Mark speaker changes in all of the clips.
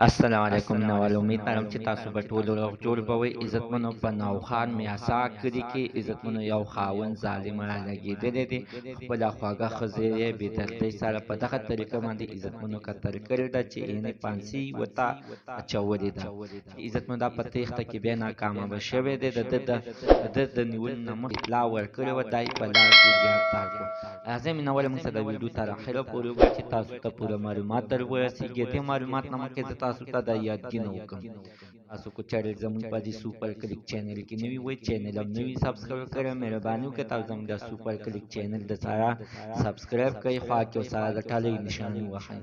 Speaker 1: السلام علیکم نوال امید لرم چې تاسو به ټول روغ جوړ به وئ. عزتمنو په نوخان میاسا کلي کې عزتمنو یو خاوند ظالم را لګېدلی دی. خپله خواږه ښځه یې بې دردۍ سره په دغه طریقه باندې عزتمنو قتل کړې ده چې یعنې پانسي ورته اچولې ده. عزتمنو دا په تېښته کې بیا ناکامه شوی دی. د ده د نیولو نه مخکې اطلاع ورکړې وه، دا یې په لار کې ګرفتار کړو. راځئ مینوله موږ ته د ویډیو تر اخره پورې وګورئ چې تاسو ته پوره معلومات در ورسېږي. دې معلومات نه مخکې زه تاسو ته دا یادګینه وکړم، تاسو که چېرې زموږ په دې سوپر کلیک چینل کې نوي وئ، چینل هم نوي سبسکرایب کړئ. مهرباني وکړئ تاسو زموږ د سوپر کلیک چینل د سره سبسکرایب کړئ، خوا کې ورسره د ټلۍ نښاني ووهئ.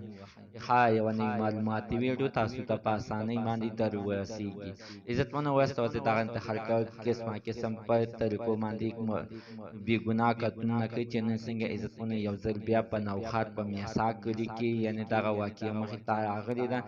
Speaker 1: ښه یوه نوې معلوماتي ویډیو تاسو ته په اسانۍ باندې در ورسېږي. عزتمنو وروسته ورځې دغه انتقال کول قسم په طریقو باندې بې ګناه قتلونه کوي چې نن څنګه عزتمنو یو ځل بیا په نوښار په میاسا کلي کې یعنې دغه واقعه مخې ته راغلې ده.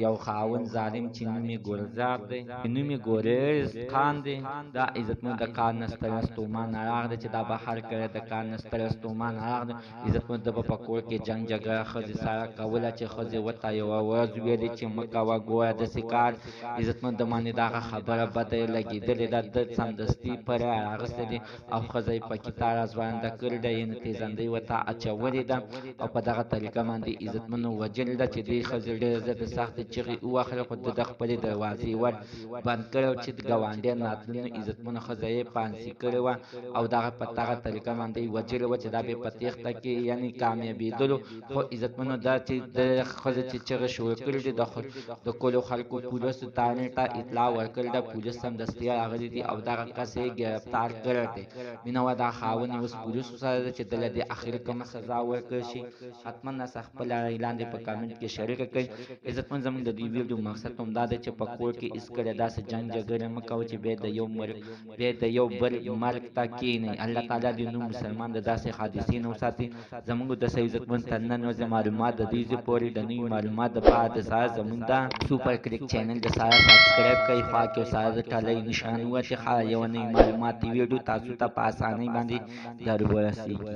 Speaker 1: یو خاوند ظالم چې نوم یې ګلزار دی، نوم یې ګوریز خان دی، دا عزتمنو د کار نه ستړی ستومان راغ دی چې دا بهر کړی د کار نه ستړی ستومان راغ دی. عزتمنو د به په کور کې جنګ جګړه ښځې سره کوله چې ښځې ورته یوه ورځ ویلې چې مه کوه ګوره داسې کار. عزتمنو د باندې دغه خبره بده یې لګېدلې ده، ده سمدستي پرې راغستی دی او ښځه یې په کتار ځوانده کړې ده، یعنې تېزندۍ ورته اچولې ده او په دغه طریقه باندې عزتمنو وجلې ده چې دې ښځې ډېره زیاتې سختې چغې ووهلې، خو د خپلې دروازې ور بند کړی و چې ګاونډیان راتلل. نو عزتمنو ښځه یې پانسي کړې وه او دغه په دغه طریقه باندې یې وجلې وه چې دا به په تېښته کې یعنې کامیابېدلو. خو عزتمنو دا چې د ښځې چې چغې شروع کړې دي د کلو خلکو پولیسو ته اطلاع ورکړې ده. پولیس سمدستي راغلي دي او دغه کس یې ګرفتار کړی دی. مینه وه دا خاوند اوس پولیسو سره ده چې دله دې اخري کومه سزا ورکړل شي. حتما ناسه خپله رایې لاندې په کامنټ کې شریکه کړئ. عزتمن زموږ د دې ویډیو مقصد هم دا دی چې په کور کې هېڅکله داسې جنګ جګړې مه کوئ چې بیا د یو بل مرګ ته کښېنئ. الله تعالی دې نور مسلمان د داسې حادثې نه وساتي. زموږ د عزتمن تر نن ورځې معلومات د دې ځای پورې د نوي معلومات دپاره د سره زموږ د سوپر کلیک چینل د سره سبسکرایب کړئ، خوا کې ورسره د ټلۍ نښان ووهئ چې ښه یوه نوې معلوماتي ویډیو تاسو ته په اسانۍ باندې در ورسېږي.